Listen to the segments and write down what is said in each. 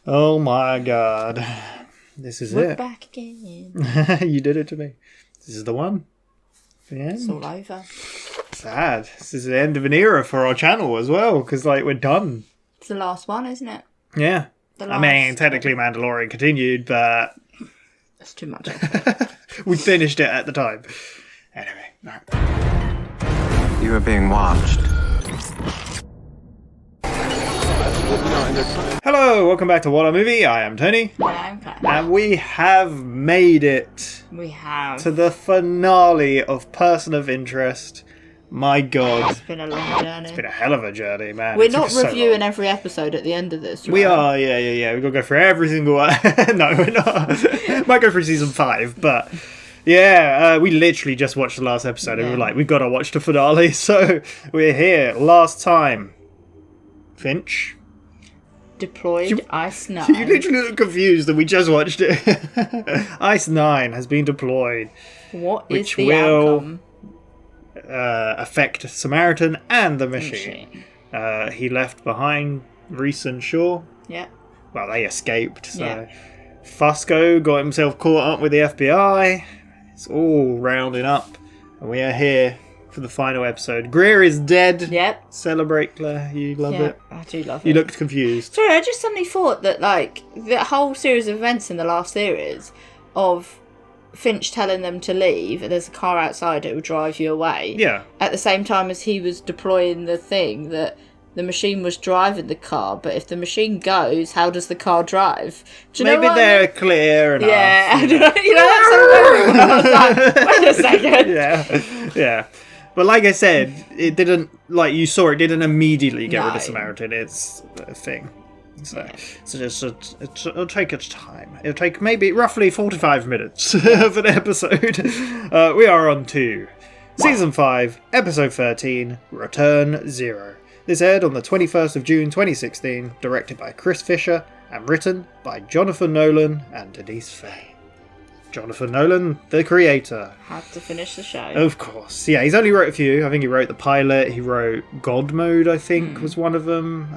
Oh my god. This is We're it. back again. You did it to me. This is the one. The end. It's all over. Sad. This is the end of an era for our channel as well, because like we're done. It's the last one, isn't it? Yeah. The I mean, technically Mandalorian continued, but That's too much. we finished it at the time. Anyway. Right. You are being watched. Hello, welcome back to WhatAreMovie. I am Tony. Yeah, okay. And we have made it We have. to the finale of Person of Interest. My god. It's been a long journey. It's been a hell of a journey, man. We're It took not us so reviewing long. every episode at the end of this. We right? are, yeah. We've got to go through every single one. No, we're not. Might go through season 5, but yeah, we literally just watched the last episode and we were like, we've got to watch the finale. So we're here. Last time. Finch? Deployed Ice 9. You literally look confused that we just watched it. Ice 9 has been deployed. What is which the will outcome? Affect Samaritan and the machine. He left behind Reese and Shaw. Yeah. Well, they escaped, so Yeah. Fusco got himself caught up with the FBI. It's all rounding up, and we are here for the final episode. Greer is dead. Yep. Celebrate, Claire. You love Yeah, it. I do love You it. looked confused. Sorry, I just suddenly thought that, like, the whole series of events in the last series of Finch telling them to leave, and there's a car outside, it will drive you away. Yeah. At the same time as he was deploying the thing, that the machine was driving the car, but if the machine goes, how does the car drive? Do you know Maybe what I they're mean? clear enough. Yeah, you know, that's so weird. I was like, wait a second. Yeah. But like I said, it didn't, like you saw, it didn't immediately get rid No. of Samaritan. It's a thing. So it'll take its time. It'll take maybe roughly 45 minutes of an episode. We are on to Season 5, Episode 13, Return Zero. This aired on the 21st of June 2016, directed by Chris Fisher, and written by Jonathan Nolan and Denise Fay. Jonathan Nolan, the creator. Had to finish the show. Of course. Yeah, he's only wrote a few. I think he wrote the pilot. He wrote God Mode, I think, was one of them.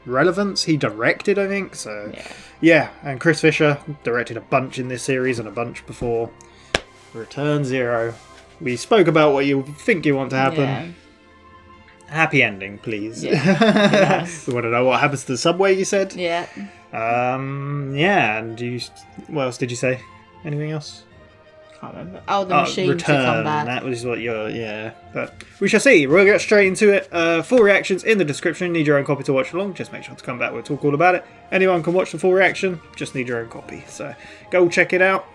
Relevance, he directed, I think. So, yeah. And Chris Fisher directed a bunch in this series and a bunch before. Return Zero. We spoke about what you think you want to happen. Yeah. Happy ending, please. Yeah. Yes. We want to know what happens to the subway, you said? Yeah. Yeah, and what else did you say? Anything else? Can't remember. Oh, the machine Return. to come back. That was what yeah. But we shall see. We'll get straight into it. Full reactions in the description. Need your own copy to watch along. Just make sure to come back. We'll talk all about it. Anyone can watch the full reaction. Just need your own copy. So go check it out.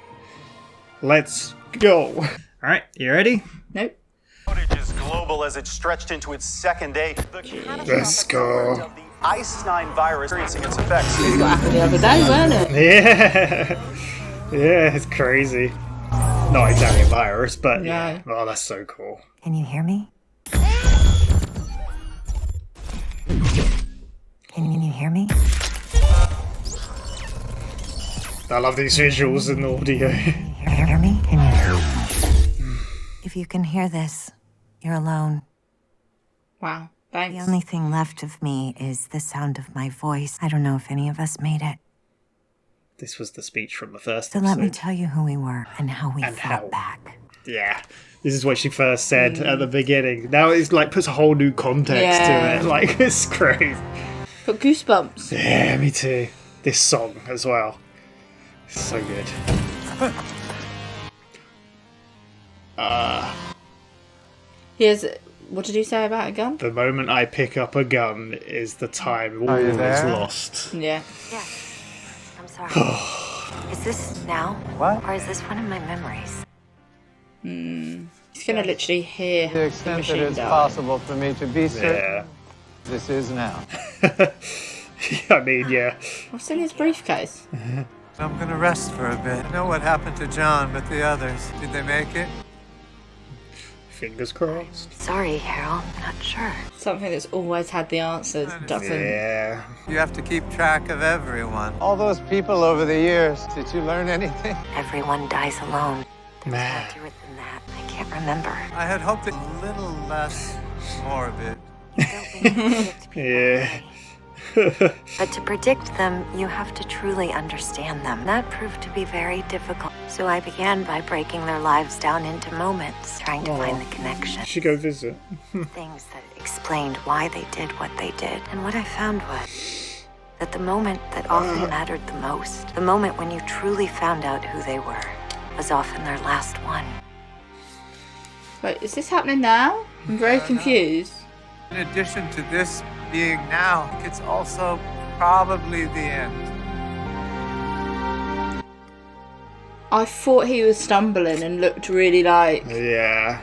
Let's go. All right, you ready? Nope. Footage is global as it's stretched into its second day. Let's go. Of the ICE-9 virus experiencing its effects. It happened the other day, weren't it? Yeah, it's crazy. Not exactly a virus, but Yeah. Oh, that's so cool. Can you hear me? Can you hear me? I love these visuals and the audio. Hear me? Can you hear me? If you can hear this, you're alone. Wow. The Thanks. only thing left of me is the sound of my voice. I don't know if any of us made it. This was the speech from the first So episode. let me tell you who we were and how we And fought how. back. Yeah, this is what she first said at the beginning. Now it's like puts a whole new context Yeah. to it. Like, it's crazy. Got goosebumps. Yeah, me too. This song as well. It's so good. Here's. What did you say about a gun? The moment I pick up a gun is the time all Are you is there? lost. Yeah. Yes. I'm sorry. Is this now? What? Or is this one of my memories? He's gonna literally hear To the the extent that machine it's die. possible for me to be certain, Yeah. this is now. I mean, yeah. What's in his briefcase? I'm gonna rest for a bit. I know what happened to John, but the others, did they make it? Fingers crossed. Sorry, Harold. Not sure. Something that's always had the answers doesn't. Yeah. You have to keep track of everyone. All those people over the years, did you learn anything? Everyone dies alone. Man. More to it than that. I can't remember. I had hoped a little less morbid. You don't mean to predict people, Yeah. right? But to predict them, you have to truly understand them. That proved to be very difficult. So I began by breaking their lives down into moments, trying to find the connection. Should go visit. Things that explained why they did what they did. And what I found was that the moment that often mattered the most, the moment when you truly found out who they were, was often their last one. Wait, is this happening now? I'm very confused. In addition to this being now, it's also probably the end. I thought he was stumbling and looked really like... Yeah.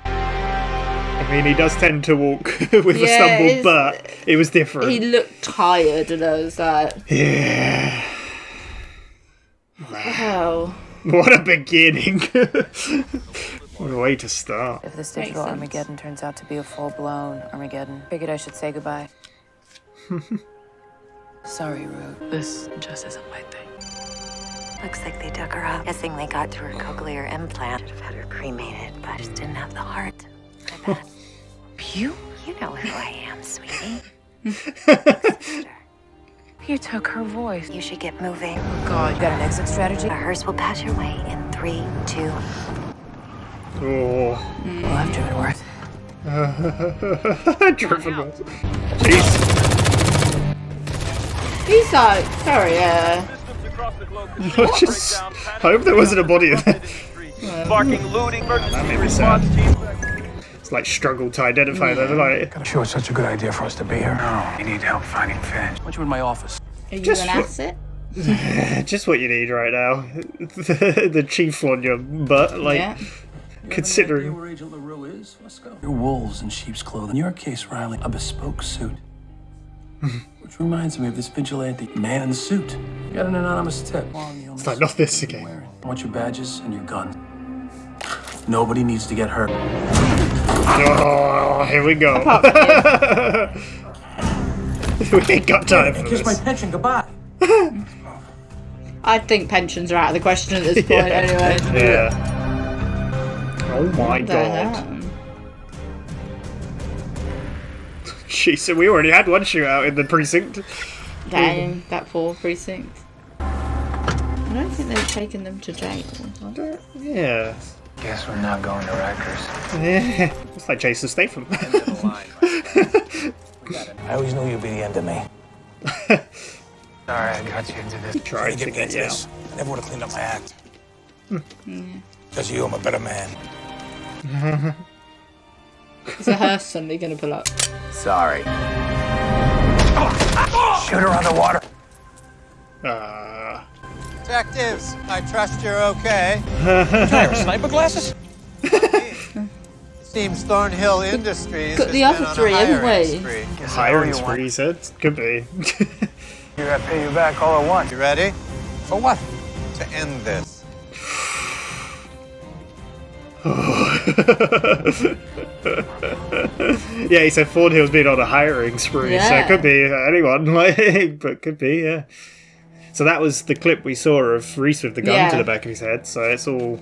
I mean, he does tend to walk with a Yeah, stumble, but it was different. He looked tired and I was like... Yeah. Wow. What a beginning. What a way to start. If this Makes digital sense. Armageddon turns out to be a full-blown Armageddon, figured I should say goodbye. Sorry, Rue. This just isn't my thing. Looks like they dug her up. Guessing they got to her cochlear implant. Should have had her cremated, but just didn't have the heart. I bet. You? You know who I am, sweetie. Sister. You took her voice. You should get moving. God, you got an exit strategy? A hearse will pass your way in 3, 2. Oh. Well, I've driven worse. Driven worse. Jeez. He's like, sorry, Just hope there wasn't a body in there. Sparking looting, emergency That made me response sad. team. It's like struggle to identify them. Like, Sure, it's such a good idea for us to be here. No, we need help finding Finch. Why don't you in my office? are you Just an what- asset? just what you need right now. The chief on your butt, like, Yeah. considering. Where Agent LaRue is? Let's go. You're wolves in sheep's clothing. In your case, Riley, a bespoke suit. Which reminds me of this vigilante man in the suit. You got an anonymous tip. It's like, not this again. I want your badges and your gun. Nobody needs to get hurt. Oh, here we go. We ain't got time for Kiss my this. pension goodbye. I think pensions are out of the question at this point anyway. Yeah. Oh my What the god. hell? Jeez, we already had one shootout in the precinct. Damn, that poor precinct. I don't think they've taken them to jail. Yeah. Guess we're not going to Rikers. Yeah. It's like Jason Statham. I always knew you'd be the end of me. Sorry, I got you into this. Tried to get you out. I never would have cleaned up my act. Because of you, I'm a better man. Is a hearse suddenly going to pull up? Sorry. Shoot her underwater. Detectives, I trust you're okay. Sniper glasses? Seems Thornhill Industries Got has the been other on a three, haven't hiring we? spree. Hiring spree, he said. Could be. Here, I pay you back all I want. You ready? For what? To end this. Yeah, he said Thornhill's been on a hiring spree, so Yeah. it could be anyone, like, but could be, yeah. So that was the clip we saw of Reese with the gun Yeah. to the back of his head, so it's all,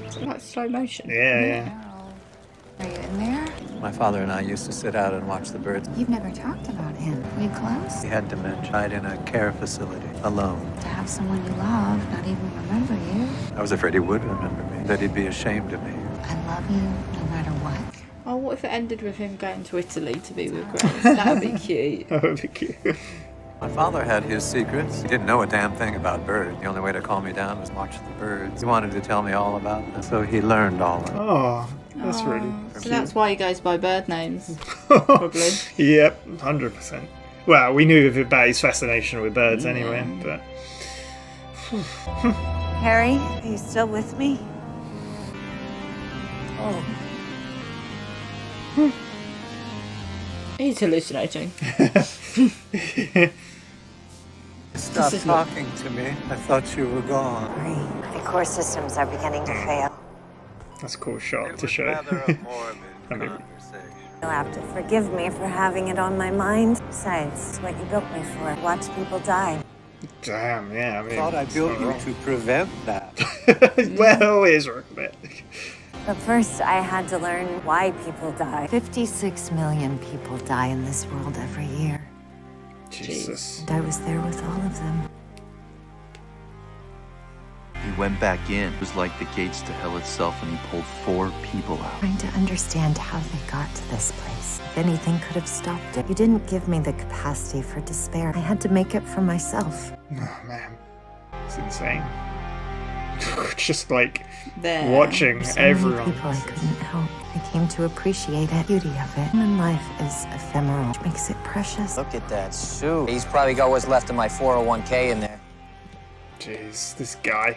Is it like slow motion? yeah. Are you in there? My father and I used to sit out and watch the birds. You've never talked about him. You close? He had dementia, died in a care facility, alone. To have someone you love not even remember you. I was afraid he would remember me, that he'd be ashamed of me. I love you no matter what. Oh, what if it ended with him going to Italy to be with Grace? That would be cute. That would be cute. My father had his secrets. He didn't know a damn thing about birds. The only way to calm me down was watch the birds. He wanted to tell me all about them, so he learned all of it. Oh, that's really So that's why he goes by bird names, probably. Yep, 100%. Well, we knew about his fascination with birds anyway, but... Harry, are you still with me? He's hallucinating. Stop is talking to me. I thought you were gone. The core systems are beginning to fail. That's a cool shot to show. Rather a morbid I mean- conversation. You'll have to forgive me for having it on my mind. Besides, it's what you built me for. Watch people die. Damn, yeah, I mean... Thought I it's built not you wrong. to prevent that. Well, it is right a bit. But first, I had to learn why people die. 56 million people die in this world every year. Jesus. And I was there with all of them. He went back in. It was like the gates to hell itself, and he pulled 4 people out. Trying to understand how they got to this place. If anything could have stopped it. You didn't give me the capacity for despair. I had to make it for myself. Oh man, it's insane. Just like There. watching So many everyone. people I couldn't help. I came to appreciate the beauty of it. Human life is ephemeral, which makes it precious. Look at that suit. He's probably got what's left of my 401k in there. Jeez, this guy.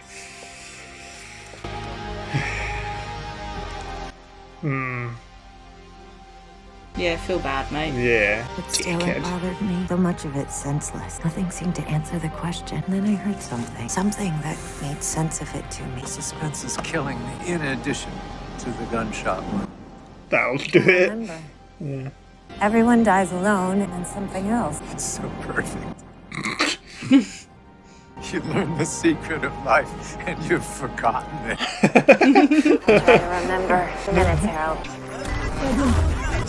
Yeah, feel bad, mate. Yeah. But still, it Dickhead. bothered me. So much of it senseless. Nothing seemed to answer the question. And then I heard something. Something that made sense of it to me. Suspense is killing me, in addition to the gunshot wound. That'll do it. Remember, Yeah. everyone dies alone and then something else. It's so perfect. You learn the secret of life, and you've forgotten it. Try to remember. Minutes, Harold.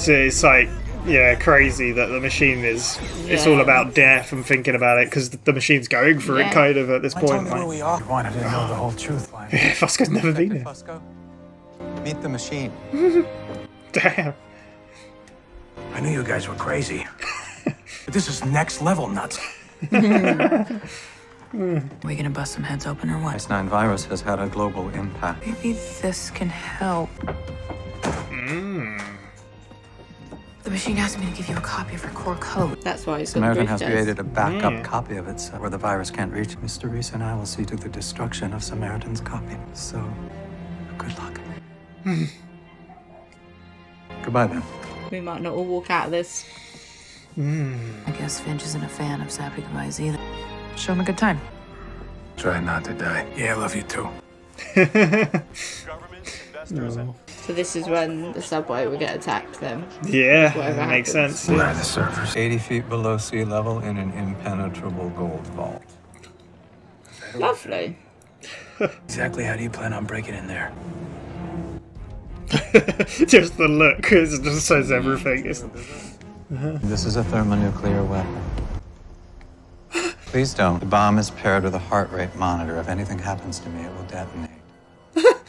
So it's like, yeah, crazy that the machine is. It's all about death and thinking about it because the machine's going for it, Yeah. kind of at this Tell point. me where Like, we are. You wanted to know the whole truth, like. yeah, Fusco's never been here. Fusco, meet the machine. Damn. I knew you guys were crazy. But this is next level nuts. We gonna bust some heads open or what? S9 virus has had a global impact. Maybe this can help. The machine asked me to give you a copy of her core code. That's why he's got Samaritan the has briefcase. created a backup Yeah. copy of it where the virus can't reach. Mr. Reese and I will see to the destruction of Samaritan's copy. So, good luck. Goodbye, then. We might not all walk out of this. I guess Finch isn't a fan of sappy goodbyes either. Show him a good time. Try not to die. Yeah, I love you too. Governments, investors, and So this is when the subway will get attacked then. Yeah, Whatever that makes happens. sense. Where Yeah. are the servers? 80 feet below sea level in an impenetrable gold vault. Lovely. Exactly how do you plan on breaking in there? Just the look, it just says everything. It's, This is a thermonuclear weapon. Please don't. The bomb is paired with a heart rate monitor. If anything happens to me, it will detonate.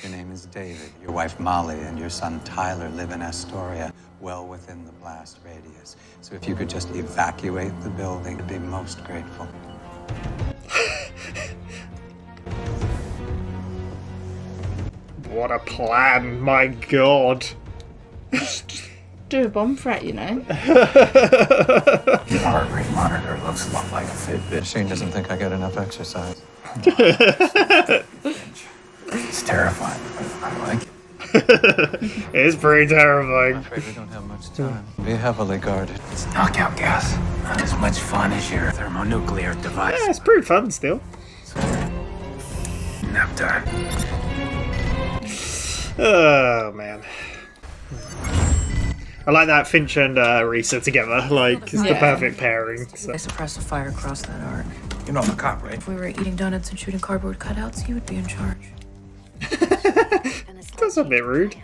Your name is David. Your wife Molly and your son Tyler live in Astoria, well within the blast radius. So if you could just evacuate the building, I'd be most grateful. what a plan, my god. Do a bomb threat, you know. Your heart rate monitor looks a lot like a Fitbit. Machine doesn't think I get enough exercise. It's terrifying, but I like it. It's pretty I'm terrifying. afraid we don't have much time. Be heavily guarded. It's knockout gas. Not as much fun as your thermonuclear device. Yeah, it's pretty fun still. Nap time. Oh man. I like that Finch and Reese are together. Like, it's the Yeah. perfect pairing. So. I suppressed the fire across that arc. You know I'm a cop, right? If we were eating donuts and shooting cardboard cutouts, you would be in charge. That's a bit rude.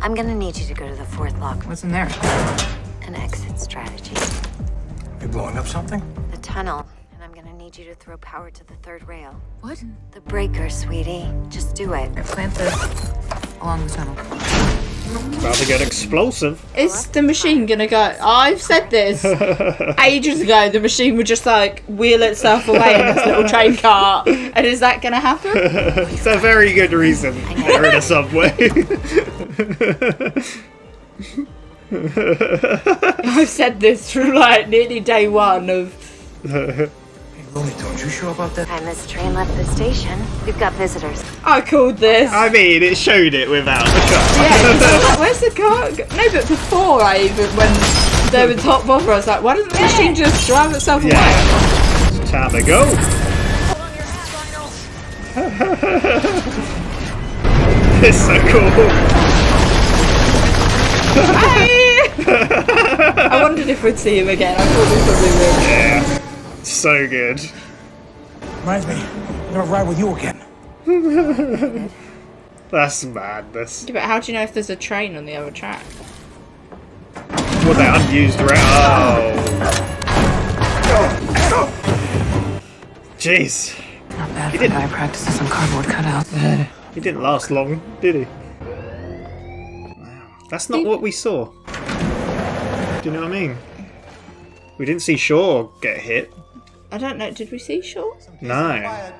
I'm gonna need you to go to the 4th lock. What's in there? An exit strategy. You blowing up something? The tunnel. And I'm gonna need you to throw power to the 3rd rail. What? The breaker, sweetie. Just do it. I plant this along the tunnel. About to get explosive. Is the machine gonna go? I've said this ages ago. The machine would just like wheel itself away in this little train cart, and is that gonna happen? It's a very good reason they're in a subway. I've said this from like nearly day one of. Hey, Looney Tunes, you sure about that? Time this train left the station. We've got visitors. I called this. I mean, it showed it without the car. Yeah, I was like, where's the car? No, but before when they were top off, I was like, why doesn't the machine just drive itself away? Yeah. It's time to go. It's so cool. I wondered if we'd see him again. I thought we probably would. Yeah. So good. Reminds me, I'm gonna ride with you again. That's madness. Yeah, but how do you know if there's a train on the other track? Well, they're unused round. Oh. Jeez. Not bad for a guy practices on cardboard cutouts. He didn't last long, did he? Wow. That's not what we saw. Do you know what I mean? We didn't see Shaw get hit. I don't know. Did we see Shaw? No.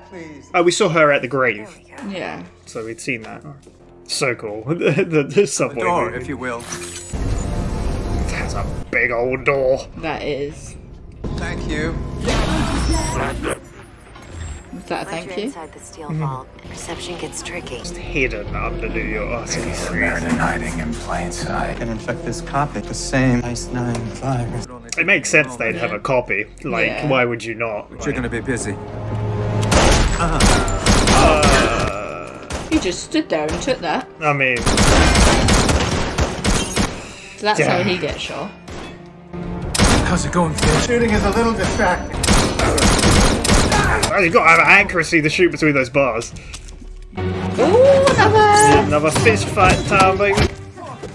Oh, we saw her at the grave. Yeah. So we'd seen that. So cool. the subway Door, movie. if you will. That's a big old door. That is. Thank you. Was that a Once thank you're you? inside the steel vault, reception gets tricky. Hidden under New York. Samaritan hiding in plain sight. And infect this copy. The same Ice 9 virus. It makes sense they'd have a copy. Like, Yeah. why would you not? You're gonna be busy. He just stood there and took that. I mean, So that's Yeah. how he gets shot. How's it going, Finch? Shooting is a little distracting. you've got to have accuracy to shoot between those bars. Ooh, another! Another fist fight time, baby.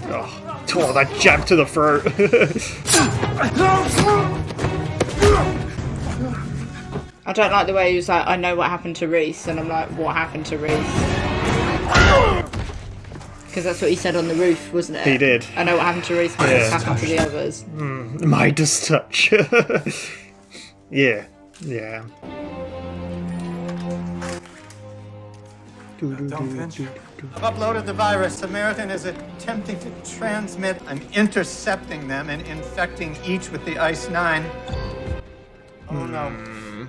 Oh, that jab to the throat. I don't like the way he was like, I know what happened to Reese, and I'm like, what happened to Reese? Because that's what he said on the roof, wasn't it? He did. I know what happened to Reese, but Yeah. what's happened to the others. Midas touch. Yeah. Yeah. Don't Finch. I've uploaded the virus. Samaritan is attempting to transmit. I'm intercepting them and infecting each with the Ice 9. Oh no. I'm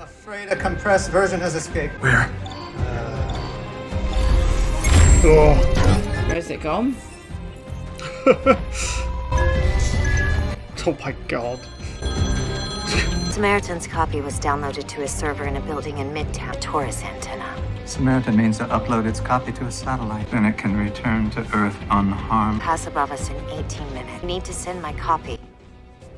afraid a compressed version has escaped. Where? Oh. Where's it gone? Oh my god. Samaritan's copy was downloaded to a server in a building in Midtown. Taurus antenna. Samaritan means to upload its copy to a satellite. Then it can return to Earth unharmed. Pass above us in 18 minutes. I need to send my copy.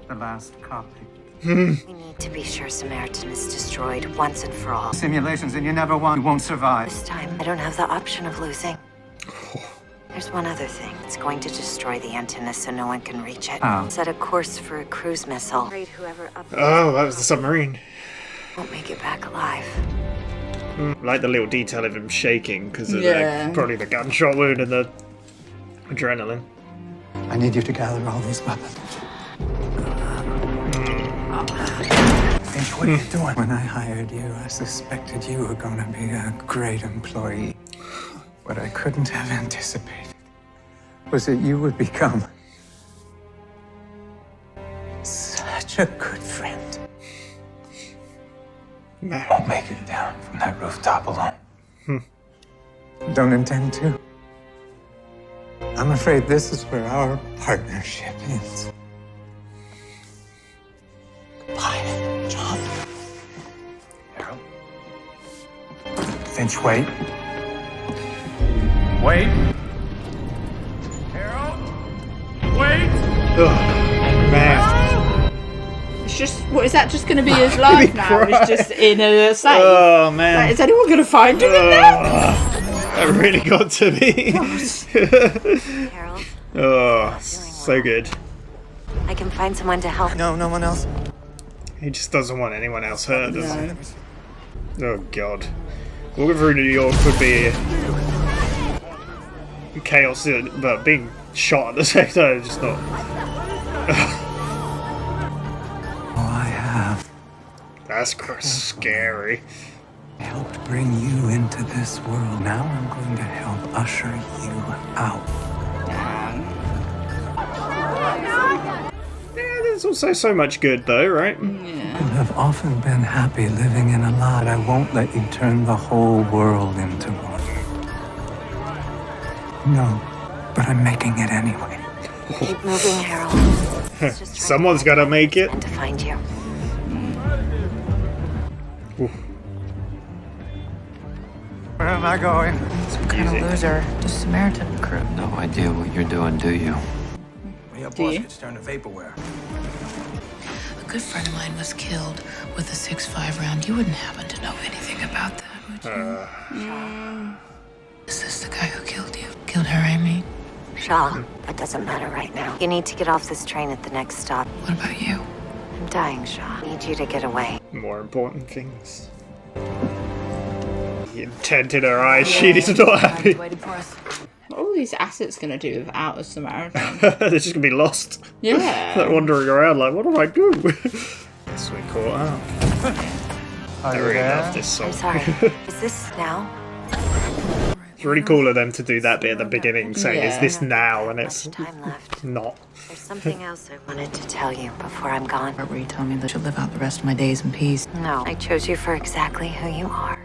The last copy. We need to be sure Samaritan is destroyed once and for all. Simulations and you never won. You won't survive. This time, I don't have the option of losing. There's one other thing. It's going to destroy the antenna so no one can reach it. How? Set a course for a cruise missile. Afraid whoever Oh, that was the submarine. won't make it back alive. Like the little detail of him shaking because of Yeah. probably the gunshot wound and the adrenaline. I need you to gather all these weapons. Finch, what are you doing? When I hired you, I suspected you were going to be a great employee. What I couldn't have anticipated was that you would become such a good friend. Won't make it down from that rooftop alone. Don't intend to. I'm afraid this is where our partnership ends. Goodbye, John. Harold. Finch, wait. Wait. Harold. Wait. Oh, man. It's just, what is that just going to be his life now? He's just in a safe. Oh, man. Like, is anyone going to find him in there? That really got to me. Harold, Oh, so good. I can find someone to help. No, no one else. He just doesn't want anyone else hurt, does he? Oh, God. Walking through New York would be chaos, but being shot at the same time is just not. Oh, I have That's scary. helped bring you into this world. Now I'm going to help usher you out. Yeah, there's also so much good, though, right? You have often been happy living in a lie. I won't let you turn the whole world into one. No, but I'm making it anyway. Keep moving, Harold. It's just Someone's got to make it. meant to find you. Where am I going? Some kind of loser. Just Samaritan crew. No idea what you're doing, do you? Your Do boss you? gets turned to vaporware. A good friend of mine was killed with a 6.5 round. You wouldn't happen to know anything about that, would you? Keep moving, Harold. It's just trying to find you. Samaritan crew. No idea what you're doing, do you? Where am I going? A good friend of mine was killed with a 6.5 round. You wouldn't happen to know anything about that, would you? Is this the guy who killed you? Killed her, I mean. Shaw, it doesn't matter right now. You need to get off this train at the next stop. What about you? I'm dying, Shaw. I need you to get away. More important things. The intent in her eyes, she's not happy. Waiting for us. What are all these assets going to do without a Samaritan? They're just going to be lost. Yeah. Like wandering around like, what do I do? Guess we caught up. I really love this song. I'm sorry. Is this now? It's really cool of them to do that bit at the beginning, saying, is Yeah. this now? And it's Much time left. not. There's something else I wanted to tell you before I'm gone. Where you tell me that you'll live out the rest of my days in peace. No, I chose you for exactly who you are.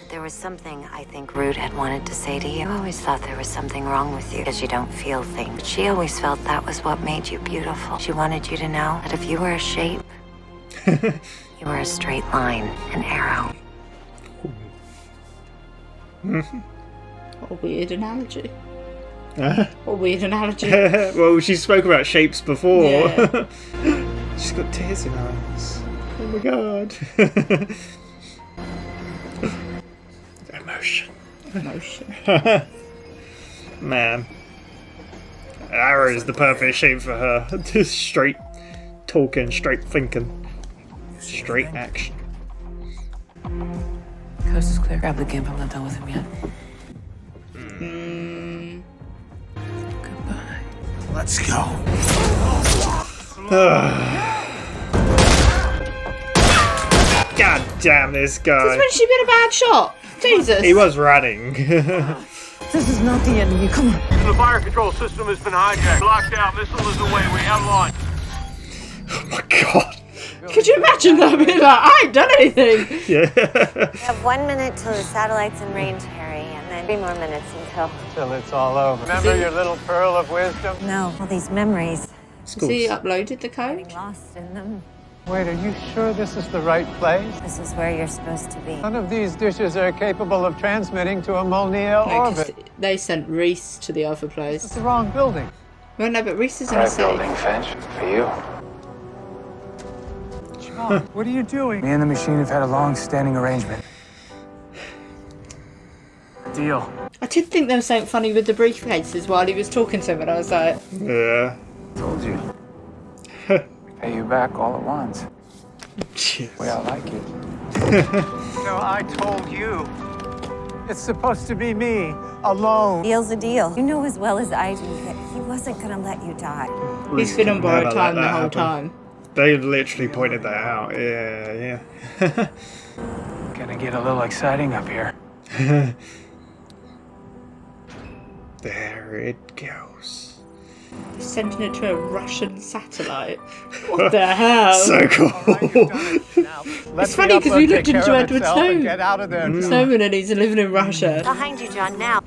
There was something I think Rude had wanted to say to you. I always thought there was something wrong with you because you don't feel things. But she always felt that was what made you beautiful. She wanted you to know that if you were a shape, you were a straight line, an arrow. What a weird analogy. What a weird analogy. Well, she spoke about shapes before. Yeah. She's got tears in her eyes. Oh my god. Emotion. Man. Arrow is the perfect shape for her. Just straight talking, straight thinking, straight action. Coast is clear. Grab the gimp. I'm not done with him yet. Goodbye. Let's go. God damn this guy. Since when she been a bad shot? Jesus. He was running. This is not the end of you. Come on. The fire control system has been hijacked. Locked out. Missile is away. We have launch. Oh my god. Could you imagine that being like, I ain't done anything? Yeah. We have 1 minute till the satellite's in range, Harry, and then 3 more minutes until... Till it's all over. Remember your little pearl of wisdom? No, all these memories. Has he uploaded the code? Lost in them. Wait, are you sure this is the right place? This is where you're supposed to be. None of these dishes are capable of transmitting to a Molnier No, 'cause orbit. they sent Reese to the other It's place. the wrong building. Well, no, but Reese is in a safe. Finch, for you. John, what are you doing? Me and the machine have had a long-standing arrangement. Deal. I did think there was something funny with the briefcases while he was talking to him, and I was like, Yeah. Told you. Pay you back all at once. Jeez. Way I like it. No, I told you. It's supposed to be me, alone. Deal's a deal. You know as well as I do that he wasn't gonna let you die. he's been on borrowed Never time let the that whole happen. time. They literally pointed that out. Yeah, yeah. Gonna get a little exciting up here. There it goes. He's sending it to a Russian satellite. What the hell? So cool. It's funny because we looked into Edward Snowden. Get out of there. Snowden and he's living in Russia. Behind you, John, now.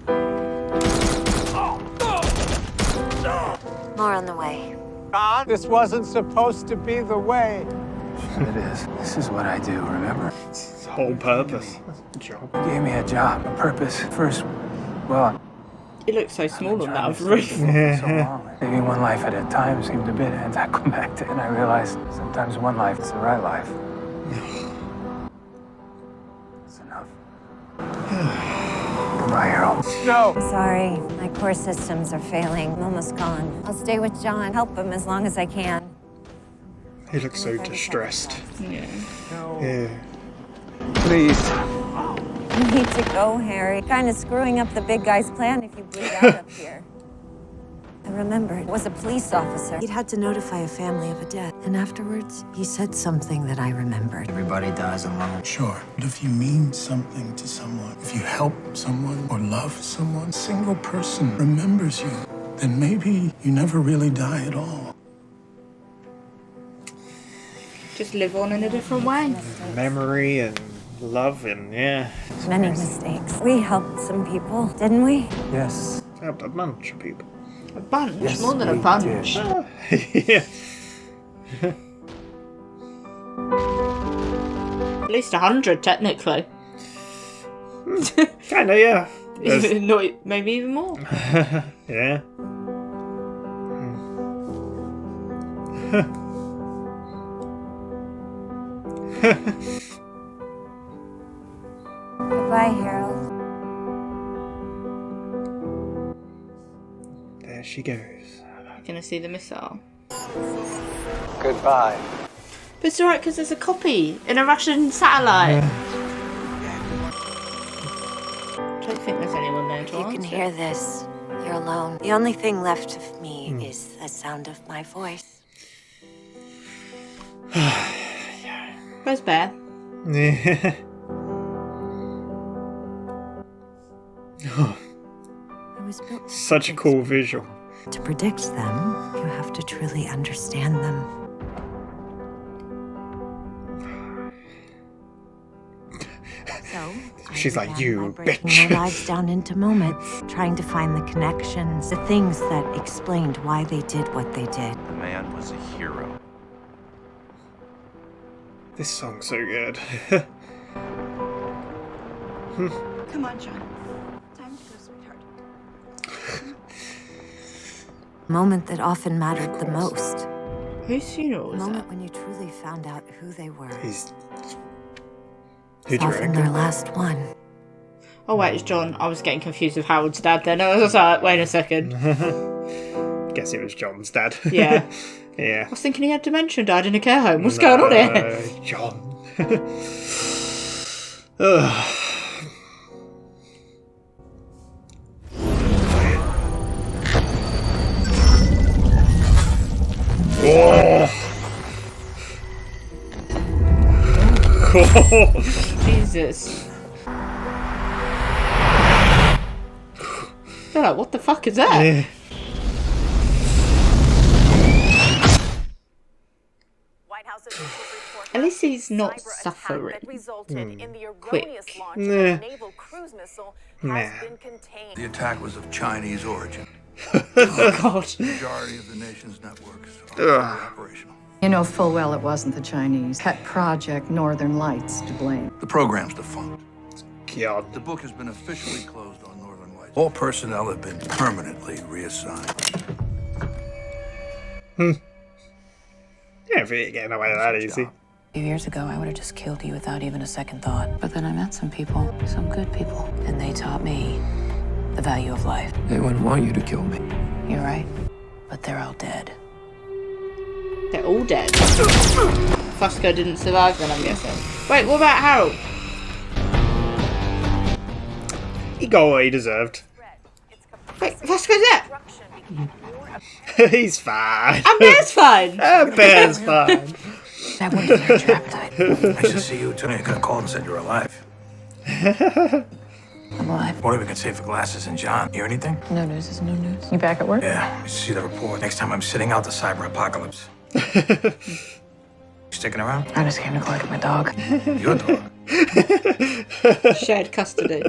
More on the way. John, this wasn't supposed to be the way. It is. This is what I do, remember? It's the whole purpose. Job. You gave me a job, a purpose. First, well, He looks so small on that I've other been roof. trying to so long. Living one life at a time seemed a bit anticlimactic, and I realized sometimes one life is the right life. It's enough. Goodbye, Harold. No. Sorry, my core systems are failing. I'm almost gone. I'll stay with John, help him as long as I can. He looks so distressed. Yeah. Yeah. Please. You need to go, Harry. Kind of screwing up the big guy's plan if you bleed out up here. I remember it was a police officer. He'd had to notify a family of a death. And afterwards, he said something that I remembered. Everybody dies alone. Sure, but if you mean something to someone, if you help someone or love someone, a single person remembers you, then maybe you never really die at all. Just live on in a different way. Memory and love and yeah. Many mistakes. We helped some people, didn't we? Yes. Helped a bunch of people. A bunch, Yes, more than a we bunch. Yeah. At least 100, technically. Kinda, yeah. Not, maybe even more. Yeah. Goodbye, Harold. she goes. You're gonna see the missile. Goodbye. But it's alright because there's a copy in a Russian satellite. I don't think there's anyone there to You can hear this. You're alone. The only thing left of me is the sound of my voice. Where's Bear? Yeah. I was built Such a cool visual. to predict them. You have to truly understand them. So, She's like, you breaking bitch. their lives down into moments, trying to find the connections, the things that explained why they did what they did. The man was a hero. This song's so good. Come on, John. Time to go, sweetheart. Moment that often mattered the most. Whose funeral The was moment that? when you truly found out who they were. He's... It's Who do you often their reckon? last one. Oh wait, it's John. I was getting confused with Howard's dad then. I was like, wait a second. Guess it was John's dad. Yeah. Yeah. I was thinking he had dementia, died in a care home. What's going on here? John. Ugh. Oh. Jesus. They're like, what the fuck is that? Yeah. At least he's not suffering. Quick. Nah. Nah. The attack was of Chinese origin. Oh god. The majority of the nation's networks are fully operational. You know full well it wasn't the Chinese. Pet Project Northern Lights to blame. The program's defunct. God. The book has been officially closed on Northern Lights. All personnel have been permanently reassigned. Yeah, if you're getting away with that easy. A few years ago, I would have just killed you without even a second thought. But then I met some people, some good people, and they taught me the value of life. They wouldn't want you to kill me. You're right, but they're all dead. They're all dead. Fusco didn't survive then, I'm guessing. Wait, what about Harold? He got what he deserved. Wait, Fusco's there! He's fine. And Bear's fine! Bear's fine. That wouldn't have hurt your appetite. Nice to see you too. You could have called and said you're alive. I'm alive. What we can say for glasses and John? Hear anything? No news is no news. You back at work? Yeah, you see the report. Next time I'm sitting out the cyber apocalypse. You sticking around? I just came to collect my dog. Your dog. Shared custody.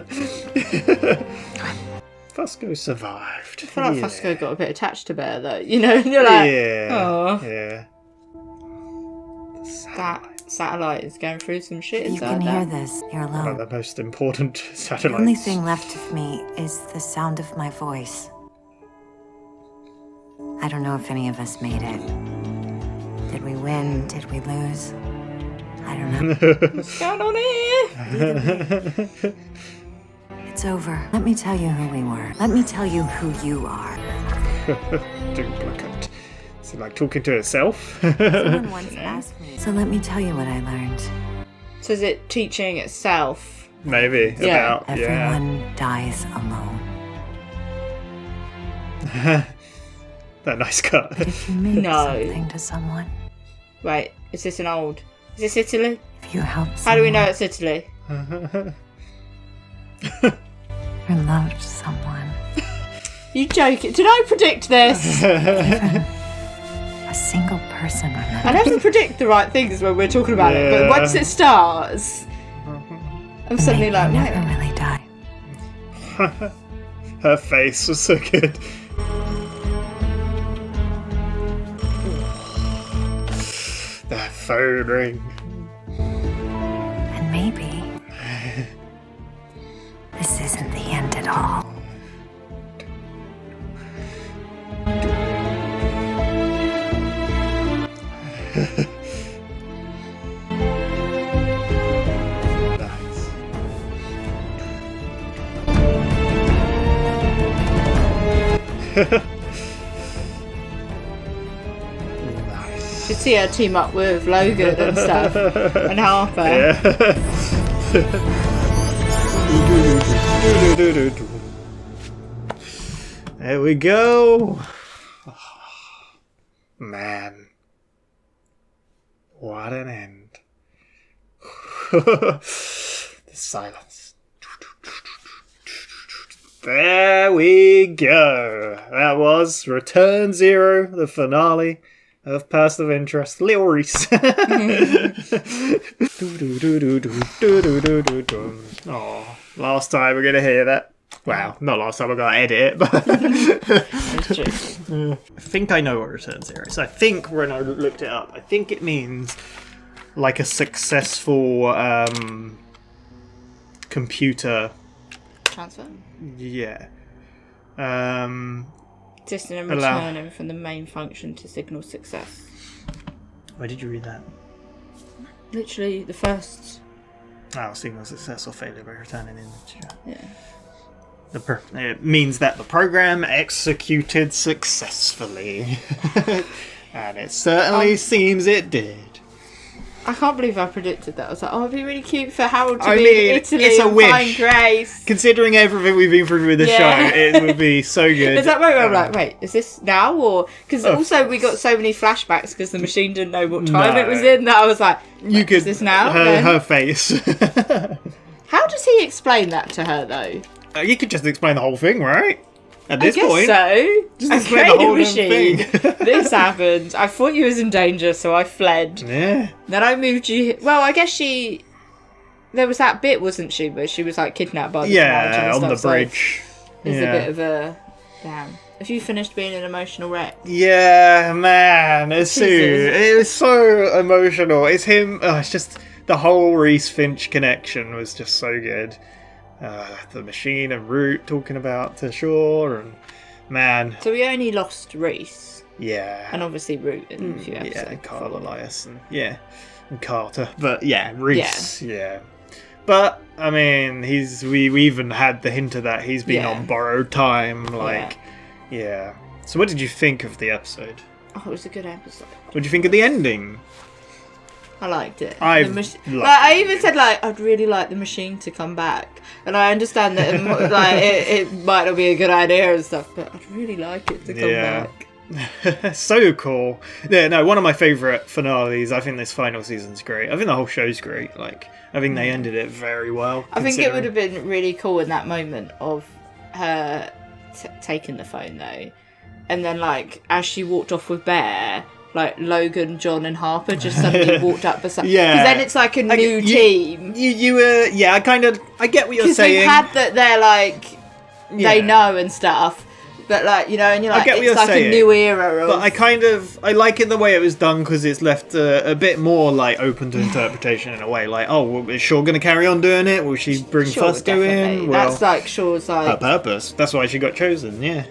Fusco survived. I feel like Fusco got a bit attached to Bear though, you know? And you're like, oh. Yeah. That satellite is going through some shit You inside can hear that. this. You're One of alone. the most important The satellites. only thing left of me is the sound of my voice. I don't know if any of us made it. Did we win? Did we lose? I don't know. What's going on here? It's over. Let me tell you who we were. Let me tell you who you are. Duplicate. Is he like talking to herself? Someone once asked me. So let me tell you what I learned. So is it teaching itself? Maybe. Yeah. About, Everyone dies alone. That nice cut. If you mean No. something to someone, Wait, is this an old? Is this Italy? if you help someone, How do we know it's Italy? or loved someone, You joking? Did I predict this? a single person remembers. I never predict the right things when we're talking about it, but once it starts, I'm suddenly like, never wait. really die. Her face was so good. That phone ring. And maybe this isn't the end at all. Nice. could see her team up with Logan and stuff, and Harper. There we go. Man, what an end. The silence. There we go. That was Return Zero, the finale of Pass of Interest. Little Reese. Oh, last time we're gonna hear that. Wow, not last time, I'm going to edit it, but That's true. I think I know what Return Zero is. I think when I looked it up, I think it means like a successful computer Transfer. Yeah. System and returning from the main function to signal success. Where did you read that? Literally the first. Oh, signal success or failure by returning image. Yeah. It means that the program executed successfully. And it certainly seems it did. I can't believe I predicted that. I was like, oh, it'd be really cute for Harold to I be mean, in Italy it's a and wish. find Grace. Considering everything we've been through with the show, it would be so good. There's that moment where I'm like, wait, is this now? Or because also we got so many flashbacks because the machine didn't know what time it was in that I was like, is this now? Her face. How does he explain that to her though? You could just explain the whole thing, right? At this I guess point, so. just I explain the created a whole machine. thing. This happened. I thought you was in danger, so I fled. Yeah. Then I moved you. Well, I guess she. There was that bit, wasn't she, where she was like kidnapped by the Samaritan and on stuff, the so bridge. it's a bit of a damn. Have you finished being an emotional wreck? Yeah, man, it was so emotional. It's him. It's just the whole Reese Finch connection was just so good. The machine and Root talking about to shore and man. So we only lost Reese. Yeah. And obviously Root in a few episodes. Yeah, and Carl Elias and and Carter. But yeah, Reese. Yeah. But I mean, we even had the hint of that he's been on borrowed time. Yeah. So what did you think of the episode? Oh, it was a good episode. What did you think of the ending? I liked it. I even said I'd really like the machine to come back, and I understand that it might not be a good idea and stuff, but I'd really like it to come back. So cool. Yeah, no, one of my favourite finales. I think this final season's great. I think the whole show's great. I think they ended it very well. I think it would have been really cool in that moment of her taking the phone though, and then as she walked off with Bear. Logan, John, and Harper just suddenly walked up beside. Yeah, because then it's like a new team. You were, I get what you're saying. Because we've had that they're they know and stuff, but and you're I get what it's you're saying, a new era. Of... But I like it the way it was done because it's left a bit more open to interpretation in a way. Is Shaw going to carry on doing it? Will she bring Fusto in? Well, that's Shaw's her purpose. That's why she got chosen. Yeah.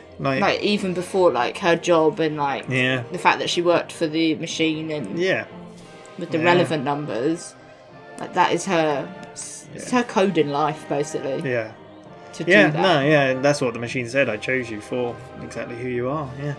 Even before her job and the fact that she worked for the machine and with the relevant numbers, that is her it's her code in life basically. Yeah. To do that. That's what the machine said. I chose you for exactly who you are. Yeah.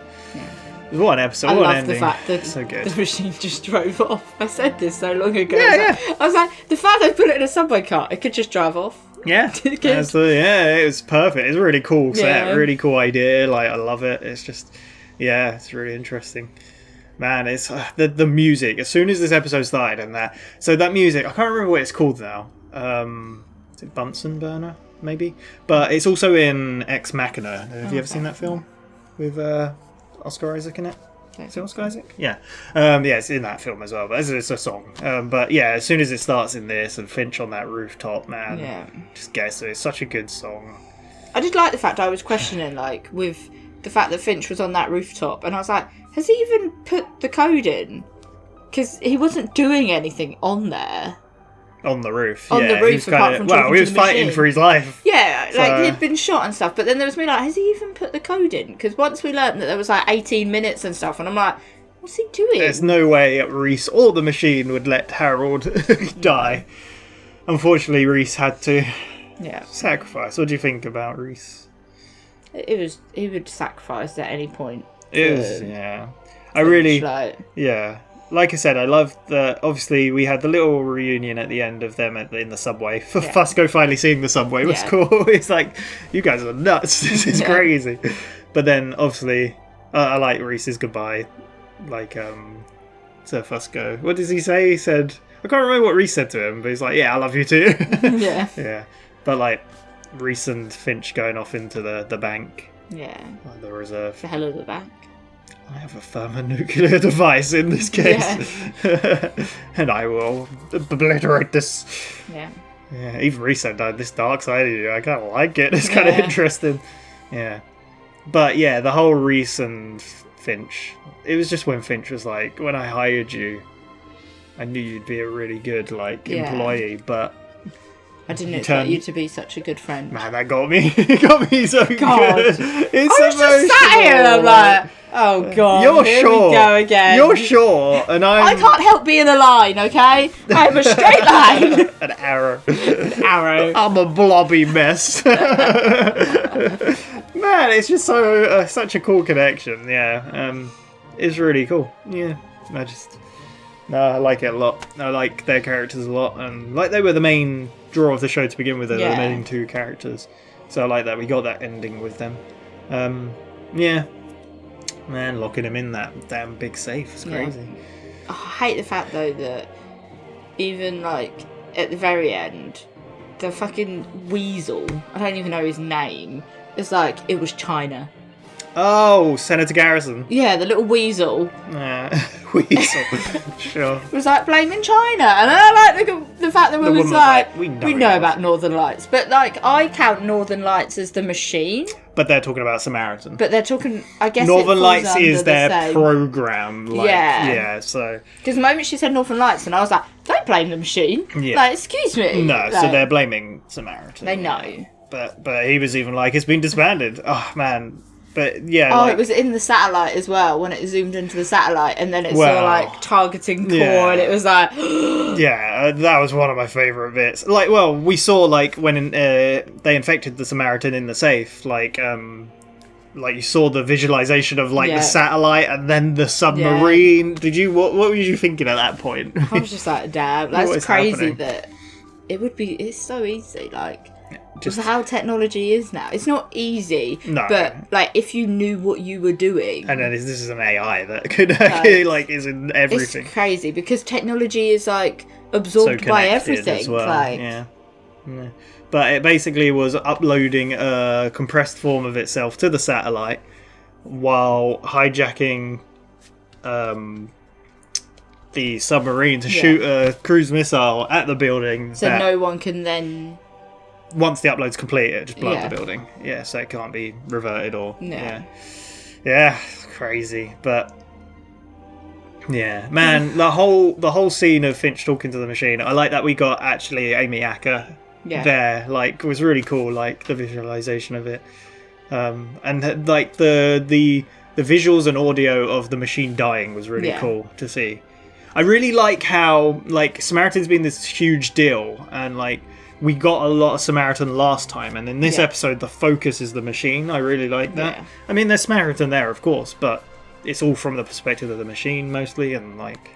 What an episode! I what love an ending. the fact that so good. the machine just drove off. I said this so long ago. Yeah, I was like, the fact they put it in a subway car, it could just drive off. Yeah, it was perfect. It's a really cool set, really cool idea. I love it. It's just, it's really interesting. Man, it's the music. As soon as this episode started and that music, I can't remember what it's called now. Is it Bunsen Burner, maybe? But it's also in Ex Machina. Have you ever seen that film with Oscar Isaac in it? Is it Oscar Isaac? Yeah. It's in that film as well, but it's a song. But yeah, as soon as it starts in this and Finch on that rooftop, man, just gets it. It's such a good song. I did like the fact I was questioning, with the fact that Finch was on that rooftop, and I was like, has he even put the code in? Because he wasn't doing anything on there. On the roof, on the roof, apart from talking he was to the fighting machine. for his life. Yeah, he'd been shot and stuff. But then there was me has he even put the code in? Because once we learned that there was 18 minutes and stuff, and I'm like, what's he doing? There's no way Reese or the machine would let Harold die. Unfortunately, Reese had to sacrifice. What do you think about Reese? He would sacrifice at any point. I really, like I said, I loved that. Obviously, we had the little reunion at the end of them in the subway. Fusco finally seeing the subway was cool. It's like, you guys are nuts. This is crazy. But then, obviously, I like Reese's goodbye. Like, to Fusco. What does he say? He said, I can't remember what Reese said to him, but he's like, yeah, I love you too. Yeah. Yeah. But like, Reese and Finch going off into the bank. Yeah. Like the reserve. The hell of the bank. I have a thermonuclear device in this case. Yeah. And I will obliterate this. Yeah. Yeah, even Reese said, this dark side of you, I kind of like it. It's kind of interesting. Yeah. But yeah, the whole Reese and Finch, it was just when Finch was like, when I hired you, I knew you'd be a really good employee, but I didn't expect you to be such a good friend. Man, that got me. It got me so good. It's I was just sat here and I'm like, oh god, here we go again. You're sure, and I can't help being a line, okay? I'm a straight line. An arrow. An arrow. I'm a blobby mess. Man, it's just such a cool connection. Yeah, it's really cool. Yeah, I like it a lot. I like their characters a lot, and like they were the main draw of the show to begin with. They're the main two characters, so I like that we got that ending with them. Yeah, man, locking him in that damn big safe is crazy. Yeah. I hate the fact though that even like at the very end, the fucking weasel, I don't even know his name, it's like it was China. Oh, Senator Garrison. Yeah, the little weasel. Weasel. Sure. It was like blaming China, and I like the fact that we was like, we know about Northern Lights, but like I count Northern Lights as the machine. But they're talking about Samaritan. But they're talking, I guess. Northern Lights is their program. Yeah. So. Because the moment she said Northern Lights, and I was like, don't blame the machine. Yeah. Like, excuse me. No, like, so they're blaming Samaritan. They know. But he was even like, it's been disbanded. Oh man. But yeah. Oh, it was in the satellite as well when it zoomed into the satellite, and then it saw like targeting core, and it was like. Yeah, that was one of my favourite bits. Like, well, we saw like when they infected the Samaritan in the safe, like you saw the visualization of like the satellite and then the submarine. Yeah. Did you? What were you thinking at that point? I was just like, damn, that's crazy that it would be. It's so easy, like. Just how technology is now. It's not easy, but like if you knew what you were doing, and then this is an AI that could like is in everything. It's crazy because technology is like absorbed by everything. As well. Like, yeah. But it basically was uploading a compressed form of itself to the satellite while hijacking the submarine to shoot a cruise missile at the building. So no one can then. Once the upload's complete, it just blows the building. Yeah, so it can't be reverted or... Yeah, crazy. But... Yeah, man, the whole scene of Finch talking to the machine, I like that we got actually Amy Acker there. Like, it was really cool, like, the visualization of it. And, like, the visuals and audio of the machine dying was really cool to see. I really like how, like, Samaritan's been this huge deal, and, like... We got a lot of Samaritan last time, and in this episode, the focus is the machine. I really like that. Yeah. I mean, there's Samaritan there, of course, but it's all from the perspective of the machine mostly, and like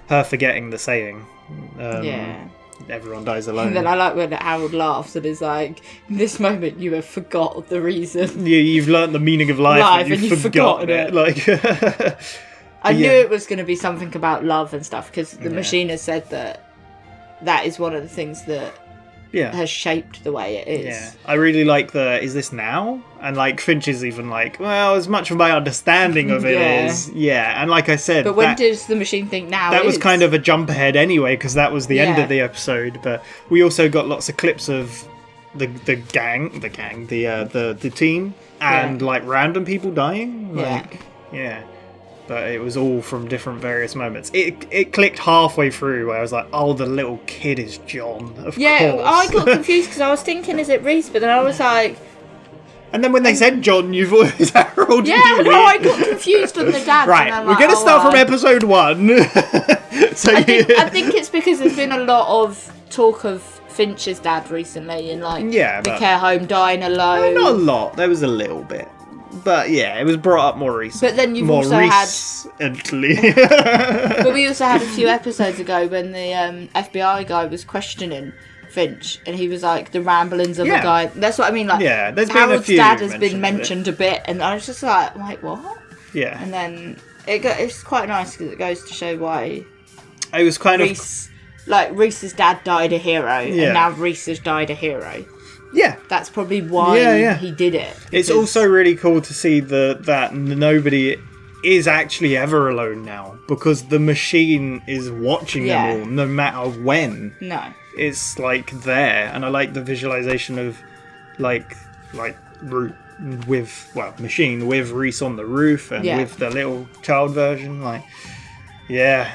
her forgetting the saying. Everyone dies alone. And then I like when Harold laughs and is like, in this moment you have forgot the reason. You've learnt the meaning of life and you've forgotten it. Like, I knew it was going to be something about love and stuff, because the machine has said that is one of the things that has shaped the way it is. Yeah, I really like is this now? And like Finch is even like, well, as much of my understanding of it is, and like I said... But when does the machine think now That was kind of a jump ahead anyway, because that was the end of the episode, but we also got lots of clips of the team, and like random people dying. Like, but it was all from different various moments. It clicked halfway through where I was like, oh, the little kid is John, of course. I got confused because I was thinking, is it Reese? But then I was like... And then when they said John, you thought it was Harold. Yeah, I got confused on the dad. Right, and we're going to start from episode 1. I think it's because there's been a lot of talk of Finch's dad recently, and like the care home dying alone. Not a lot, there was a little bit. But yeah, it was brought up more recently. But then you've more also had... recently. But we also had a few episodes ago when the FBI guy was questioning Finch, and he was like, the ramblings of a guy. That's what I mean, like, there's been a Harold's few dad has been mentioned mentioned a bit, and I was just like, wait, what? Yeah. And then it's quite nice because it goes to show why it was kind Reese, like, Reese's dad died a hero, and now Reese has died a hero. Yeah. That's probably why he did it. It's also really cool to see that nobody is actually ever alone now, because the machine is watching them all, no matter when. No. It's like there, and I like the visualization of like machine with Reese on the roof and with the little child version. Like, yeah,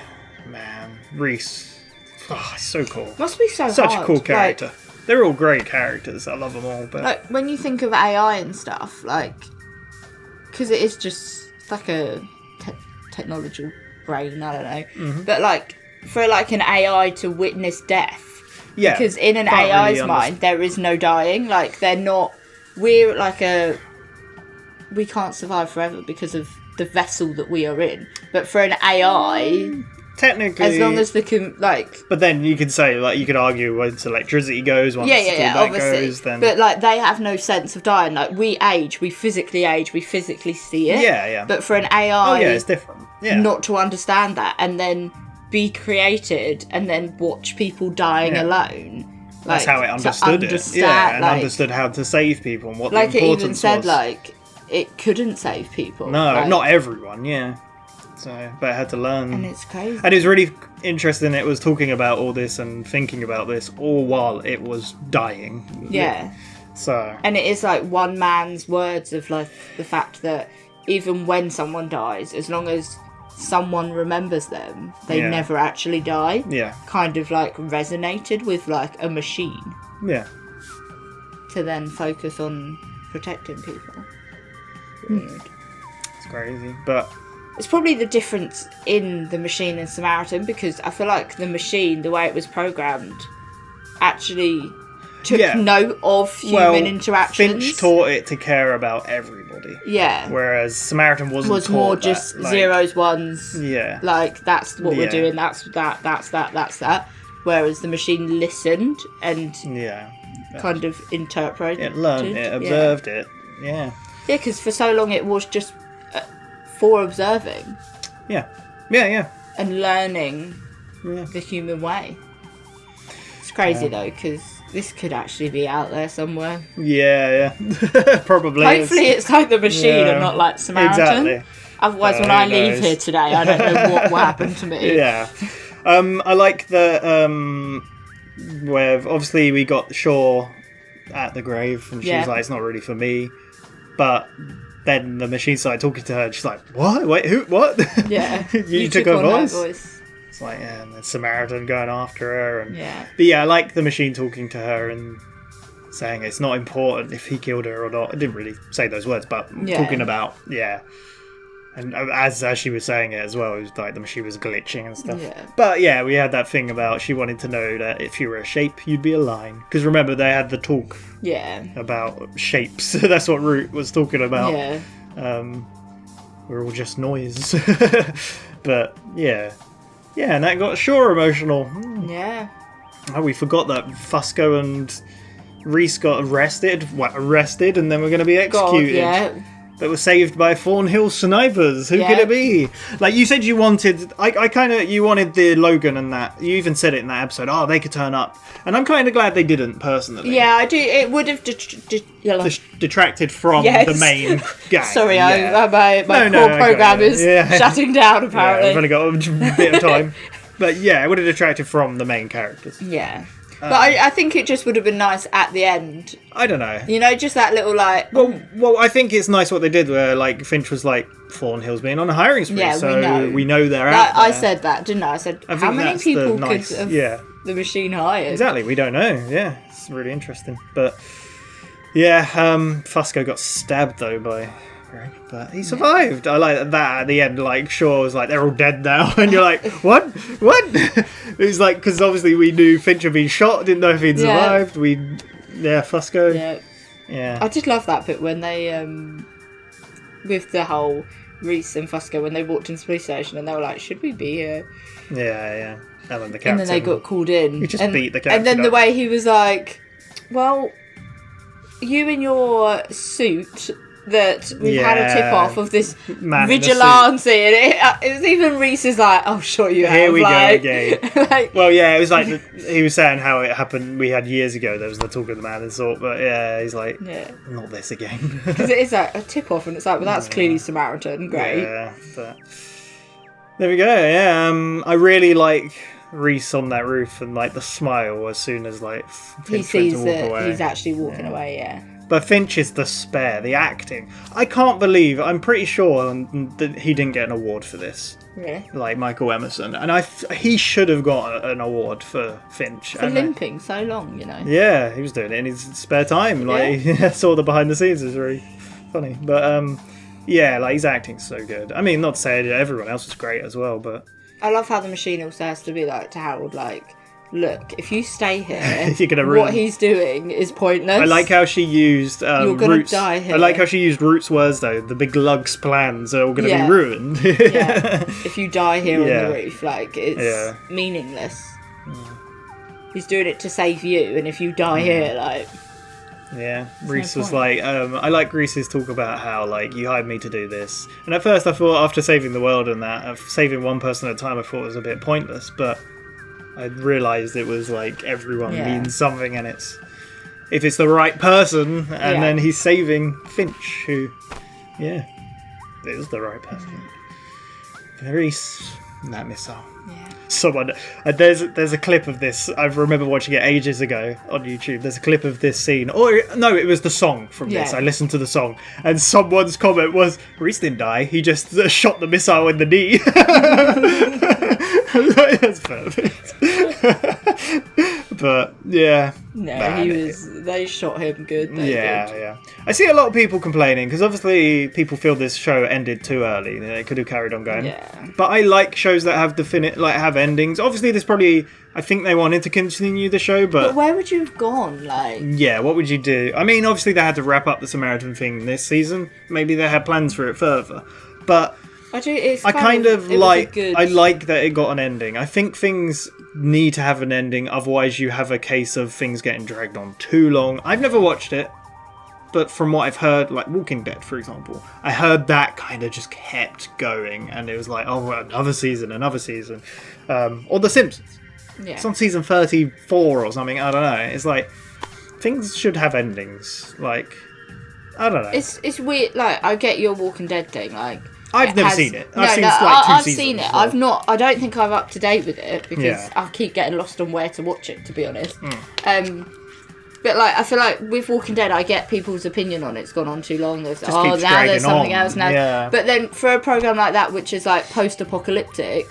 man, Reese, so cool. Must be such a cool character. Like, they're all great characters. I love them all. But like when you think of AI and stuff, like, because it is just like a technological brain. I don't know, but like for like an AI to witness death. Yeah, because in an AI's mind, there is no dying. Like, they're not... We're like we can't survive forever because of the vessel that we are in. But for an AI... Technically... As long as they can, like... But then you can say, like, you could argue once electricity goes, once that obviously. Goes, then... But, like, they have no sense of dying. Like, we age, we physically see it. Yeah. But for an AI... it's different. Yeah. Not to understand that, and then... be created and then watch people dying alone. That's how it understood it. Yeah, and understood how to save people and what the importance was. Like, it even said, like, it couldn't save people. No, like, not everyone, So, but it had to learn. And it's crazy. And it was really interesting. It was talking about all this and thinking about this all while it was dying. Yeah. So. And it is, like, one man's words of, like, the fact that even when someone dies, as long as someone remembers them, they never actually die. Yeah. Kind of like resonated with like a machine. Yeah. To then focus on protecting people. Weird. It's crazy. But it's probably the difference in the machine and Samaritan, because I feel like the machine, the way it was programmed, actually took note of human interactions. Finch taught it to care about everybody. Yeah. Whereas Samaritan was more just that, like, zeros, ones. Yeah. Like, that's what we're doing, that's that. Whereas the machine listened and kind of interpreted. It learned it, observed it. Yeah. Yeah, because for so long it was just for observing. Yeah. And learning the human way. It's crazy though, because this could actually be out there somewhere. Yeah. Probably. Hopefully it's like the machine and not like Samaritan. Exactly. Otherwise, when I leave here today, I don't know what will happen to me. Yeah. I like the where obviously we got Shaw at the grave, and she's like, it's not really for me. But then the machine started talking to her, and she's like, what? Wait, who? What? Yeah. you took her voice? It's like, and the Samaritan going after her. And, But I like the machine talking to her and saying it's not important if he killed her or not. I didn't really say those words, but talking about, And as she was saying it as well, it was like the machine was glitching and stuff. Yeah. But we had that thing about she wanted to know that if you were a shape, you'd be a line. Because remember, they had the talk about shapes. That's what Root was talking about. Yeah. We're all just noise. But, and that got Shaw emotional. Yeah. Oh, we forgot that Fusco and Reese got arrested, and then we're going to be executed. That was saved by Thornhill snipers. Who could it be? Like, you said you wanted... you wanted the Logan and that. You even said it in that episode. Oh, they could turn up. And I'm kind of glad they didn't, personally. Yeah, I do. It would have detracted from the main gang. Sorry, my core program is shutting down, apparently. We've only got a bit of time. But it would have detracted from the main characters. Yeah. But I think it just would have been nice at the end. I don't know. You know, just that little like... Well, I think it's nice what they did where like Finch was like, Thornhill's been on a hiring spree, we know they're out there. I said that, didn't I? I said, how many people could have the machine hired? Exactly, we don't know. Yeah, it's really interesting. But Fusco got stabbed though by... But he survived. I like that at the end. Like Shaw was like, they're all dead now, and you're like, what? It's like, because obviously we knew Finch had been shot. Didn't know if he'd survived. Fusco. Yeah. I did love that bit when they with the whole Reese and Fusco when they walked into the police station and they were like, should we be here? Yeah. And then the captain. And then they got called in. You just beat the captain. And then the up. way he was like, well, you in your suit that we've had a tip off of this Man vigilante, and it was even Reese is like, oh, sure you have. Here we like, go again. like, well, yeah, it was like he was saying how it happened. We had years ago. There was the talk of the man and sort, but yeah, he's like, not this again. Because it is like a tip off, and it's like, well, that's clearly Samaritan. Great. Yeah, but there we go. Yeah, I really like Reese on that roof and like the smile as soon as like he sees that he's actually walking away. Yeah. But Finch is the spare, the acting. I can't believe, I'm pretty sure that he didn't get an award for this. Really? Like Michael Emerson. And he should have got an award for Finch. For limping so long, you know. Yeah, he was doing it in his spare time. Like, I saw the behind the scenes, it was really funny. But, yeah, like, his acting's so good. I mean, not to say everyone else was great as well, but... I love how the machine also has to be like, to Harold, like... Look, if you stay here, you're gonna ruin... what he's doing is pointless. I like how she used you're gonna Root's... die here. I like how she used Root's words though. The big lug's plans are all gonna be ruined. If you die here on the roof, like it's meaningless. He's doing it to save you, and if you die here, like... Yeah, Reese was like, I like Reese's talk about how, like, you hired me to do this. And at first I thought, after saving the world and that, of saving one person at a time, I thought it was a bit pointless, but I realised it was, like, everyone means something, and it's... If it's the right person, and then he's saving Finch, who, is the right person. Reese, that missile. Yeah. Someone, there's a clip of this. I remember watching it ages ago on YouTube. There's a clip of this scene, or no, it was the song from this. I listened to the song, and someone's comment was, "Reese didn't die. He just shot the missile in the knee." That's perfect. But yeah, they shot him good. Yeah. I see a lot of people complaining because obviously people feel this show ended too early. It could have carried on going. Yeah. But I like shows that have have endings. Obviously, there's probably, I think they wanted to continue the show, but where would you have gone? Like, yeah, what would you do? I mean, obviously they had to wrap up the Samaritan thing this season. Maybe they had plans for it further, but I like that it got an ending. I think things need to have an ending, otherwise you have a case of things getting dragged on too long. I've never watched it, but from what I've heard, like Walking Dead, for example, I heard that kind of just kept going, and it was like, oh, another season. Or The Simpsons. Yeah. It's on season 34 or something, I don't know. It's like, things should have endings. Like, I don't know. It's weird, like, I get your Walking Dead thing, like... I've never seen it. I've seen I've 2 seasons. Seen it. I've not. I don't think I'm up to date with it because I keep getting lost on where to watch it. To be honest, but like I feel like with Walking Dead, I get people's opinion on it. It's gone on too long. There's now there's something else now. Yeah. But then for a program like that, which is like post-apocalyptic,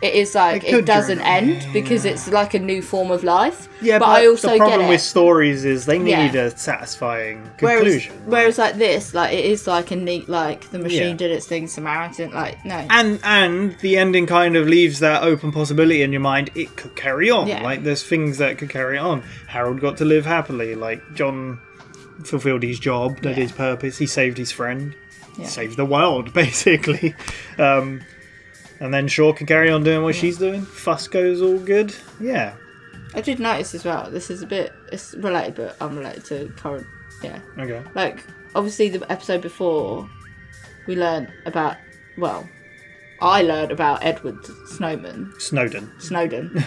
it is like it doesn't end because it's like a new form of life. Yeah, but I also the problem get it. with stories is they need a satisfying conclusion. Whereas like this, like it is like a neat, like the machine did its thing, Samaritan, like no. And the ending kind of leaves that open possibility in your mind. It could carry on. Yeah. Like there's things that could carry on. Harold got to live happily. Like John fulfilled his job, did his purpose. He saved his friend. Saved the world, basically. And then Shaw can carry on doing what she's doing. Fusco's all good. Yeah. I did notice as well, this is it's related but unrelated to current, Okay. Like, obviously the episode before, we learned about, I learned about Edward Snowden. Snowman.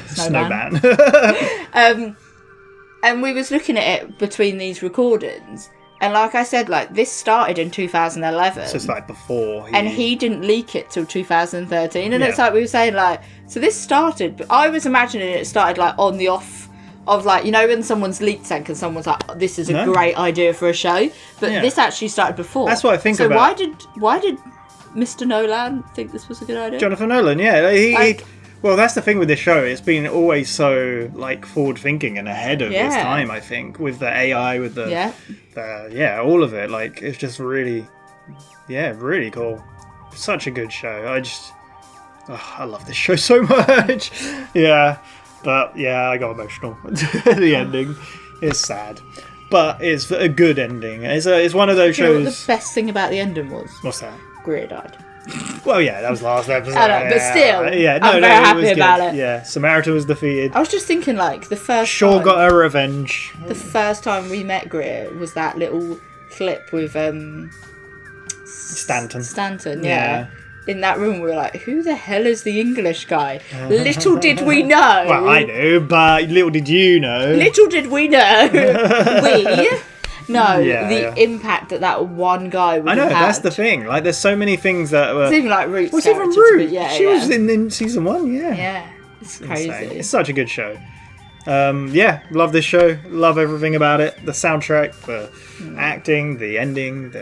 And we was looking at it between these recordings. And like I said, like this started in 2011. So it's like before. And he didn't leak it till 2013. And it's like we were saying, like, so this started. But I was imagining it started like on the off of like, you know, when someone's leaked something and someone's like, oh, this is a great idea for a show. But this actually started before. That's what I think about. So why did Mr. Nolan think this was a good idea? Jonathan Nolan, yeah. Well, that's the thing with this show. It's been always so like forward thinking and ahead of its time. I think with the AI, with the all of it. Like it's just really, really cool. Such a good show. I love this show so much. But I got emotional. The ending is sad. but it's a good ending. It's one of those Do you know what shows. the best thing about the ending was? What's that? Greer died. Well, yeah, that was last episode. I know, but still, yeah, I'm very happy was about good. it. Yeah, Samaritan was defeated. I was just thinking, like, the first Shaw time, got her revenge. the first time we met Greer was that little clip with Stanton. Yeah. In that room, we were like, who the hell is the English guy? Little did we know. Well, I knew, but little did you know. Little did we know. The Yeah. impact that one guy would I know, have had. that's the thing. Like, there's so many things that were... It's even like Ruth's What's even character, Ruth? but She was in season 1, yeah. Yeah, it's crazy. Insane. It's such a good show. Yeah, love this show. Love everything about it. The soundtrack, the acting, the ending,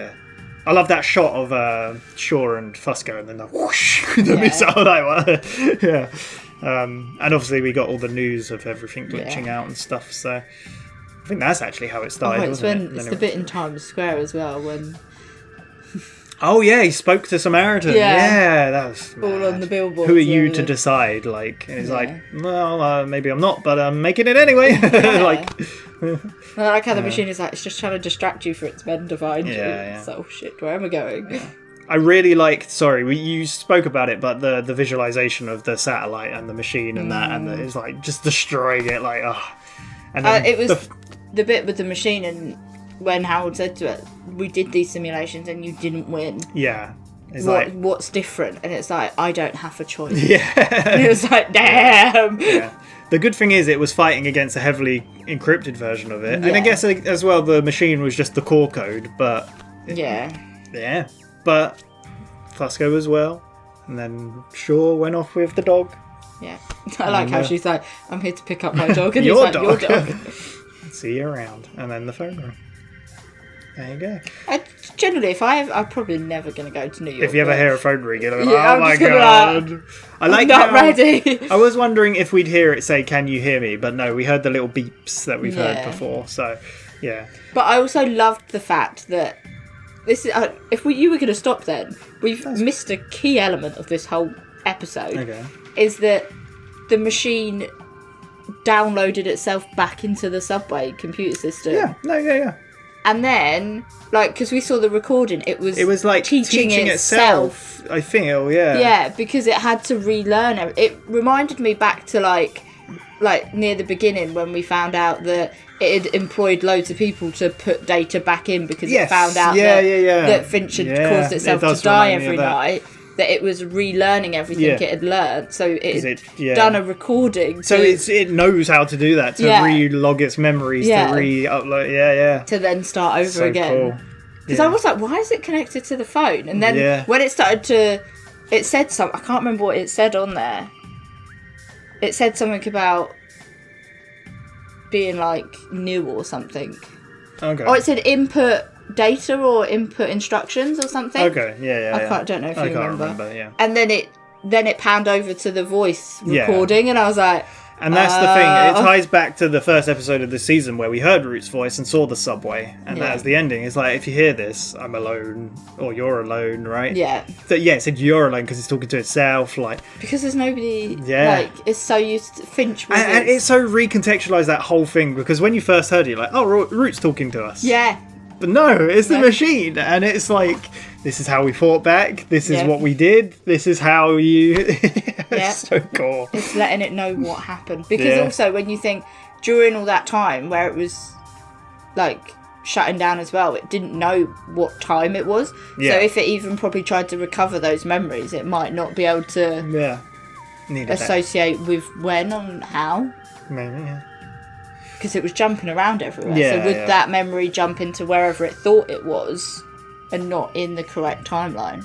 I love that shot of Shaw and Fusco and then the whoosh, the missile. Yeah. And obviously we got all the news of everything glitching out and stuff, so I think that's actually how it started. It's the bit in Times Square as well when... Oh yeah, he spoke to Samaritan. Yeah, that was all mad. on the billboard. Who are you to decide? Like, and he's like, well, maybe I'm not, but I'm making it anyway. Like, I like how the machine is like, it's just trying to distract you for its men to find you. Yeah. It's like, oh shit, where am I going? I really liked. Sorry, you spoke about it, but the visualization of the satellite and the machine and that, and it's like just destroying it. Like, and then it was the bit with the machine and. When Howard said to it, we did these simulations and you didn't win. Yeah. It's what's different? And it's like, I don't have a choice. Yeah. And it was like, damn. Yeah. The good thing is it was fighting against a heavily encrypted version of it. And I guess as well the machine was just the core code, but... Yeah. But Fusco as well. And then Shaw went off with the dog. Yeah. I like how she's like, I'm here to pick up my dog. And your he's like, dog. your dog. See you around. And then the phone rang. There you go. Generally, I'm probably never going to go to New York. If you ever hear a phone ring, you're like, Yeah, oh I'm my just gonna god. I like I'm not how- ready. I was wondering if we'd hear it say, can you hear me? But no, we heard the little beeps that we've heard before. So, yeah. But I also loved the fact that this is you were going to stop then, we've missed a key element of this whole episode. Okay. Is that the machine downloaded itself back into the subway computer system. Yeah. And then, like, because we saw the recording, it was like teaching itself. I feel, yeah. Yeah, because it had to relearn it. It reminded me back to like near the beginning when we found out that it had employed loads of people to put data back in because it found out that Finch had caused itself to die every night. That it was relearning everything it had learned, so it had done a recording. So it knows how to do that, to re-log its memories, to re-upload, to then start over so again. Because I was like, why is it connected to the phone? And then when it started to, it said something. I can't remember what it said on there. It said something about being like new or something. Okay. Oh, it said input data or input instructions or something. Okay, I don't know if you remember. Yeah. And then it panned over to the voice recording, and I was like, and that's the thing. It ties back to the first episode of the season where we heard Root's voice and saw the subway, and that's the ending. It's like, if you hear this, I'm alone, or you're alone, right? Yeah. So it said you're alone because it's talking to itself, like, because there's nobody. Yeah. Like, it's so used to Finch. And it's so recontextualized, that whole thing, because when you first heard it, you're like, oh, Root's talking to us. Yeah. But no, it's the machine, and it's like, this is how we fought back, this is what we did, this is how you... It's so cool. It's letting it know what happened. Because also, when you think, during all that time where it was, like, shutting down as well, it didn't know what time it was. So if it even probably tried to recover those memories, it might not be able to associate with when and how. Maybe, because it was jumping around everywhere. So would that memory jump into wherever it thought it was and not in the correct timeline?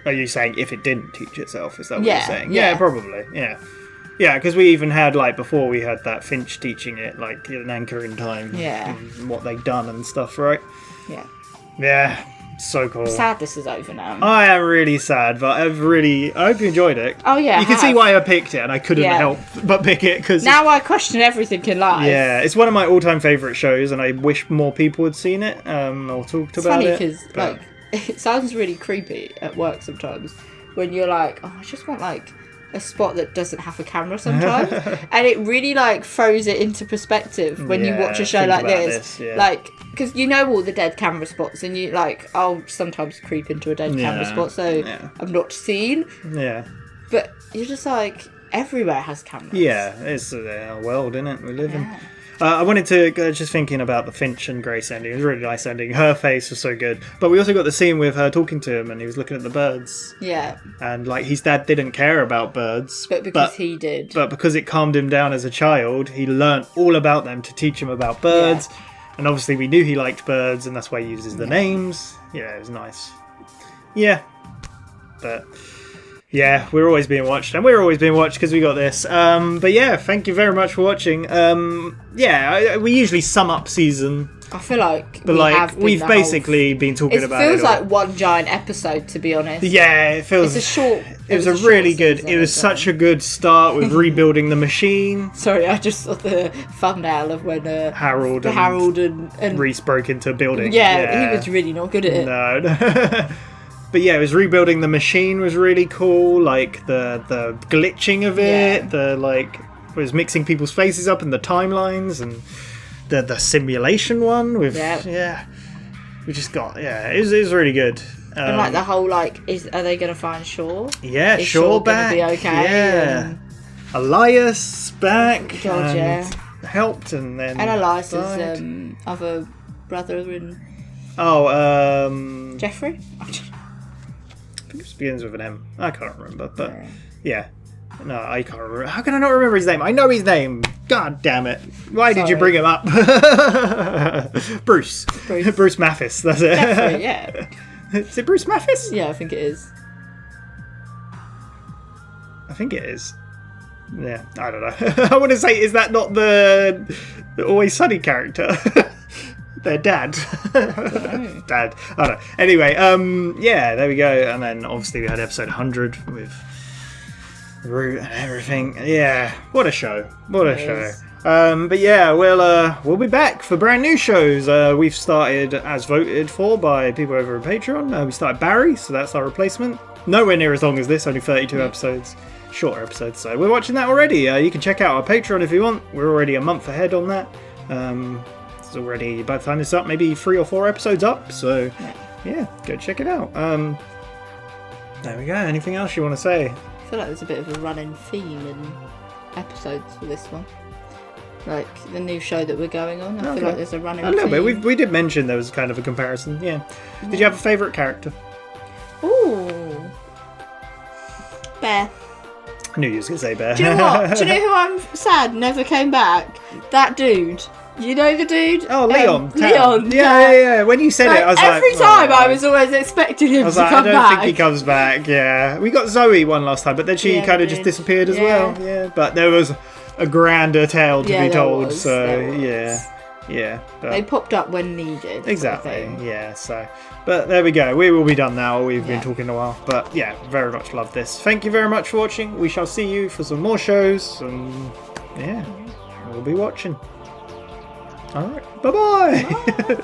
Are you saying if it didn't teach itself? Is that what you're saying? Yeah, probably. Yeah. Yeah, because we even had, like, before we had that Finch teaching it, like, an anchor in time. Yeah. And what they'd done and stuff, right? Yeah. Yeah. So cool. I'm sad this is over now. I am really sad, but I hope you enjoyed it. Oh yeah, you can see why I picked it, and I couldn't help but pick it because now I question everything in life. Yeah, it's one of my all-time favourite shows, and I wish more people had seen it or talked about it. It's funny because it sounds really creepy at work sometimes when you're like, oh, I just want like a spot that doesn't have a camera sometimes, and it really like throws it into perspective when you watch a show like this. Like, because you know all the dead camera spots, and you like, I'll sometimes creep into a dead camera spot, so I'm not seen. Yeah. But you're just like, everywhere has cameras. Yeah, it's a world, isn't it? We live in. I wanted to go just thinking about the Finch and Grace ending. It was a really nice ending. Her face was so good. But we also got the scene with her talking to him and he was looking at the birds. Yeah. And like his dad didn't care about birds. But because he did. But because it calmed him down as a child, he learnt all about them to teach him about birds. Yeah. And obviously we knew he liked birds and that's why he uses the names. Yeah, it was nice. Yeah. But... yeah, we're always being watched, and we're always being watched because we got this. But yeah, thank you very much for watching. We usually sum up season. I feel like we've basically been talking about it. It feels like one giant episode, to be honest. Yeah, it feels. It's a short. It was a really good. It was such a good start with rebuilding the machine. Sorry, I just saw the thumbnail of when Harold and Reese broke into a building. Yeah, he was really not good at it. No. But yeah, it was rebuilding the machine was really cool. Like the glitching of it, it was mixing people's faces up and the timelines and the simulation one with we just got it was really good. And like the whole are they gonna find Shaw? Yeah, Is Shaw back. Gonna be okay? Yeah, Elias back. God, helped and then Elias's other brother and Jeffrey. It begins with an M. I can't remember, but yeah. No, I can't remember. How can I not remember his name? I know his name. God damn it. Why did you bring him up? Bruce. Bruce Mathis, that's it. Definitely, yeah. Is it Bruce Mathis? Yeah, I think it is. I think it is. Yeah, I don't know. I want to say, is that not the Always Sunny character? Their dad. Dad. I don't know. Anyway, there we go. And then obviously we had episode 100 with Root and everything. Yeah, what a show. What a show. But yeah, we'll be back for brand new shows. We've started as voted for by people over on Patreon. We started Barry, so that's our replacement. Nowhere near as long as this, only 32 episodes. Shorter episodes, so we're watching that already. You can check out our Patreon if you want. We're already a month ahead on that. It's already, by the time it's up, maybe 3 or 4 episodes up, so yeah, go check it out. There we go. Anything else you want to say? I feel like there's a bit of a running theme in episodes for this one, like the new show that we're going on. I feel like there's a running theme. A little bit. We did mention there was kind of a comparison. Yeah. Did you have a favourite character? Ooh, Bear. I knew you was going to say Bear. Do you know what? Do you know who I'm sad never came back? That dude. You know the dude? Oh, Leon. Leon. Yeah. When you said it, I was every time I was always expecting him to come back. I don't think he comes back, yeah. We got Zoe one last time, but then she kind of just disappeared as well. Yeah. But there was a grander tale to be told, yeah. But they popped up when needed. Exactly, yeah. So, but there we go. We will be done now. We've been talking a while. But yeah, very much love this. Thank you very much for watching. We shall see you for some more shows. And yeah, we'll be watching. All right. Bye-bye. Bye.